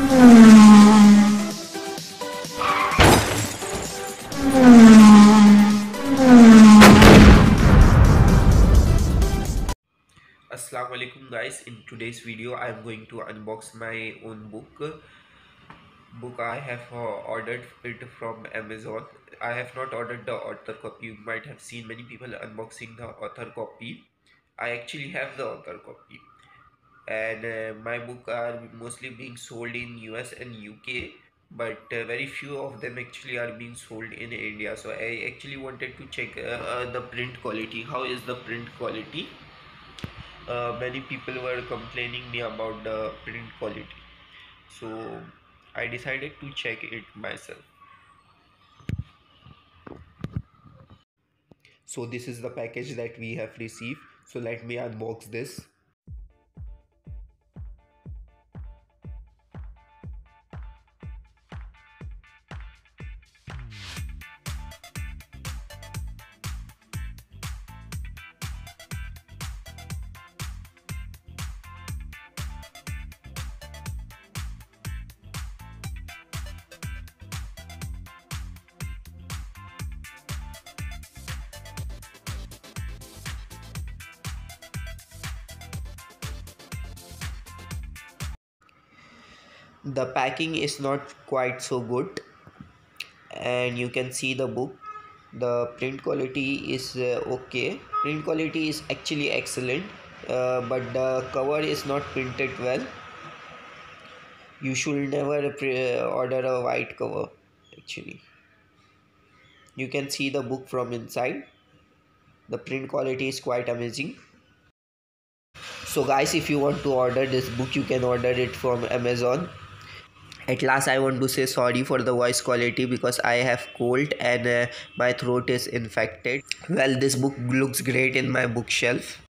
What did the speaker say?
Assalamu alaikum guys. In today's video I am going to unbox my own book. I have ordered it from Amazon. I have not ordered the author copy. You might have seen many people unboxing the author copy. I actually have the author copy, and my book are mostly being sold in US and UK, but very few of them actually are being sold in India. So I actually wanted to check the print quality. How is the print quality? Many people were complaining me about the print quality, so I decided to check it myself. So this is the package that we have received, so let me unbox this. The packing is not quite so good, and you can see the book. The print quality is okay. Print quality is actually excellent, but the cover is not printed well. You should never order a white cover. Actually, you can see the book from inside. The print quality is quite amazing. So guys, if you want to order this book, you can order it from Amazon. At last, I want to say sorry for the voice quality because I have cold and my throat is infected. Well, this book looks great in my bookshelf.